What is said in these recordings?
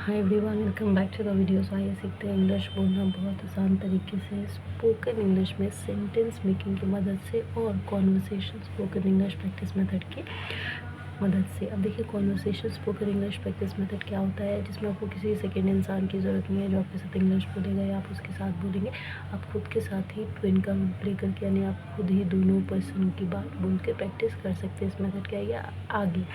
Hi everyone, welcome back to the video. So आइए सीखते हैं इंग्लिश बोलना बहुत आसान तरीके से, स्पोकन इंग्लिश में सेंटेंस मेकिंग की मदद से और conversation spoken English practice method की मदद से। अब देखिए, conversation spoken English practice method क्या होता है, जिसमें आपको किसी सेकेंड इंसान की ज़रूरत नहीं है जो आपके साथ इंग्लिश बोलेगा या आप उसके साथ बोलेंगे। आप खुद के साथ ही ट्विन का रोल प्ले करके, यानी आप खुद ही दोनों पर्सन की बात बोल के प्रैक्टिस कर सकते हैं। इस मेथड क्या है आगे।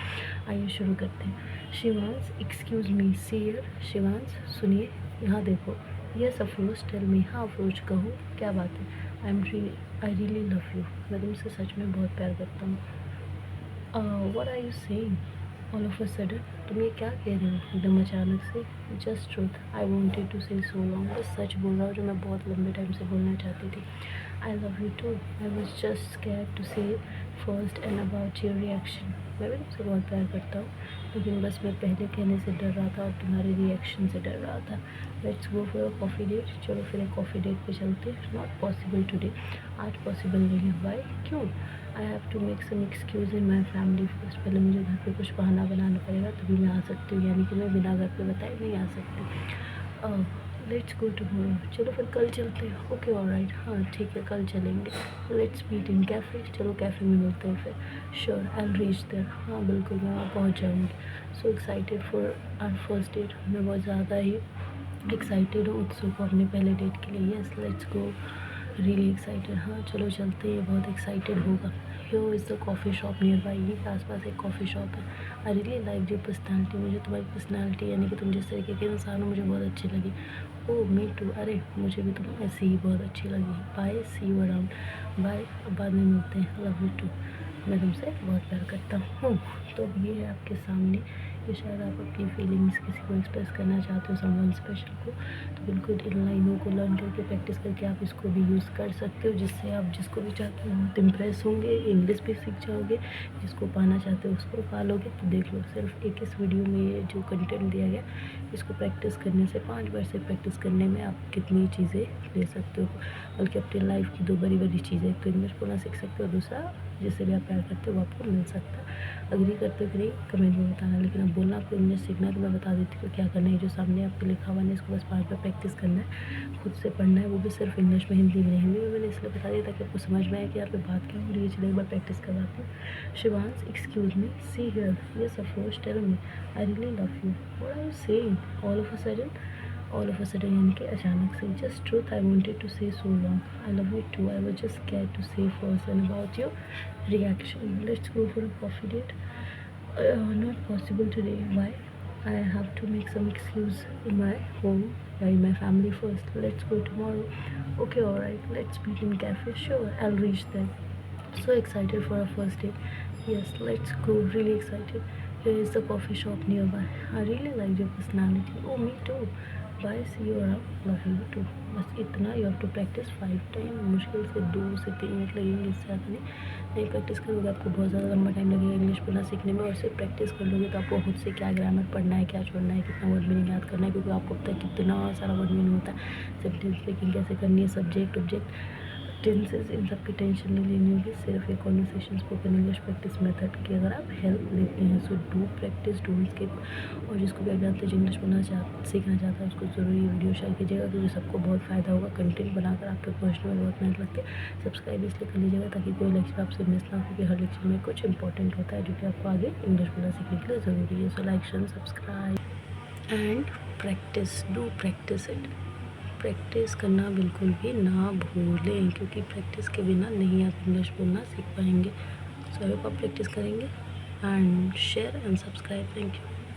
आइए शुरू करते हैं। Shivansh, excuse me, see here. Shivansh सुनिए, यहाँ देखो। Yes Afroz, tell me. हाँ अफरोज कहो, क्या बात है। आई रियली लव यू, मैं तुमसे सच में बहुत प्यार करता हूँ। What are you saying all of a sudden, तुम ये क्या कह रहे हो एकदम अचानक से। Just truth I wanted to say so long, बस सच बोल रहा हूँ जो मैं बहुत लंबे टाइम से बोलना चाहती थी। I love you too, I was just scared to say first and about your reaction. मैं भी तुमसे बहुत प्यार करता हूँ, लेकिन बस मैं पहले कहने से डर रहा था और तुम्हारे रिएक्शन से डर रहा था। Let's go for a coffee date, चलो फिर एक कॉफ़ी डेट पे चलते। नॉट पॉसिबल टुडे, आज पॉसिबल नहीं है। वाई, क्यों। I have to make some excuse in my family first, पहले मुझे घर पे कुछ बहाना बनाना पड़ेगा तभी मैं आ सकती हूँ, यानी कि मैं बिना घर पे बताए नहीं आ सकती। लेट्स गो टुमारो, चलो फिर कल चलते हैं। ओके ऑलराइट, हाँ ठीक है कल चलेंगे। लेट्स मीट इन कैफ़े, चलो कैफ़े में मिलते हैं फिर। Sure I will reach there, हाँ बिल्कुल मैं वहाँ पहुँच जाऊँगी। So excited for our first date, मैं बहुत ज़्यादा ही एक्साइटेड हूँ, उत्सुक हूँ अपने पहले डेट के लिए। Yes let's go, really excited, हाँ चलो चलते हैं, बहुत एक्साइटेड होगा। Here is the coffee shop near by, यहीं के आसपास एक कॉफ़ी शॉप है। I really like your personality, मुझे तुम्हारी पर्सनैलिटी यानी कि तुम जिस तरीके के इंसान हो मुझे बहुत अच्छी लगी। ओह मी टू, अरे मुझे भी तुम ऐसी ही बहुत अच्छी लगी। Bye, see you around, bye, अब बाद में मिलते हैं। लव यू टू, मैं तुमसे बहुत प्यार करता हूँ। तो अब ये है आपके सामने, ये शायद आप अपनी फीलिंग्स किसी को एक्सप्रेस करना चाहते हो, समवन स्पेशल को, तो बिल्कुल इन लाइनों को लर्न करके प्रैक्टिस करके आप इसको भी यूज़ कर सकते हो, जिससे आप जिसको भी चाहते हो बहुत इम्प्रेस होंगे, इंग्लिश भी सीख जाओगे। जिसको पाना चाहते हो उसको पालोगे। तो देख लो, सिर्फ एक इस वीडियो में ये जो कंटेंट दिया गया, इसको प्रैक्टिस करने से 5 बार से प्रैक्टिस करने में आप कितनी चीज़ें ले सकते हो, बल्कि अपनी लाइफ की 2 बड़ी चीज़ें, एक तो इंग्लिश बोलना सीख सकते हो, दूसरा जिससे भी आप प्यार करते हो वो आपको मिल सकता है। अग्री करते हो कि नहीं कमेंट में बताना। लेकिन अब बोलना आपको इंग्लिश सीखना है तो मैं बता देती हूँ क्या करना है। जो सामने आपके लिखा हुआ है इसको बस 5 बार प्रैक्टिस करना है, खुद से पढ़ना है, वो भी सिर्फ इंग्लिश में, हिंदी में नहीं। हिंदी में मैंने इसलिए बता दिया ताकि आपको समझ में आए कि यहाँ पे बात क्या हो रही है। चलिए एक बार प्रैक्टिस करवाती हूँ। Shivansh, excuse me, see here. Yes Afroz, tell me. I really love you. What are you saying all of a sudden, all of a sudden यानी कि अचानक से। Just truth I wanted to say so long, I love you too, I was just scared to say first and about your reaction. Let's go for a coffee date. Not possible today. Why? I have to make some excuse in my home, in my family first. Let's go tomorrow. Okay, alright. Let's meet in cafe. Sure, I'll reach there. So excited for our first date. Yes, let's go. Really excited. Here is the coffee shop nearby. I really like your personality. Oh, me too. Bye, see you around. Love you too. बस इतना। You have to practice 5 time, मुश्किल से 2 से 3 minute लगेंगे, इससे ज़्यादा नहीं practice करोगे आपको बहुत ज़्यादा लंबा टाइम लगेगा इंग्लिश बोलना सीखने में। और सिर्फ प्रैक्टिस कर लोगे तो आपको खुद से क्या ग्रामर पढ़ना है, क्या छोड़ना है, कितना वर्ड मीनिंग याद करना है, क्योंकि आपको पता है कितना सारा वर्ड मीनिंग होता है। सेंटेंस मेकिंग कैसे करनी है, सब्जेक्ट ऑब्जेक्ट टेंसेस, इन सब की टेंशन नहीं लेनी होगी। सिर्फ ये conversation spoken English practice method की अगर आप हेल्प लेते हैं। So do practice, don't skip. और जिसको भी आप जानते हैं इंग्लिश बोलना सीखना चाहता है उसको ज़रूर ये वीडियो शेयर कीजिएगा, क्योंकि सबको बहुत फ़ायदा होगा। कंटेंट बनाकर आप तक पहुँचने में बहुत मेहनत लगती है। सब्सक्राइब इसलिए कर लीजिएगा ताकि कोई लेक्चर आपसे मिस ना हो, क्योंकि हर लेक्चर में कुछ इंपॉर्टेंट होता है जो कि आपको आगे इंग्लिश बोलना सीखने के लिए ज़रूरी है। So like share subscribe and practice, do practice it. Practice करना बिल्कुल भी ना भूलें, क्योंकि प्रैक्टिस के बिना नहीं आप इंग्लिश बोलना सीख पाएंगे। सो आप प्रैक्टिस करेंगे and share and subscribe. Thank you.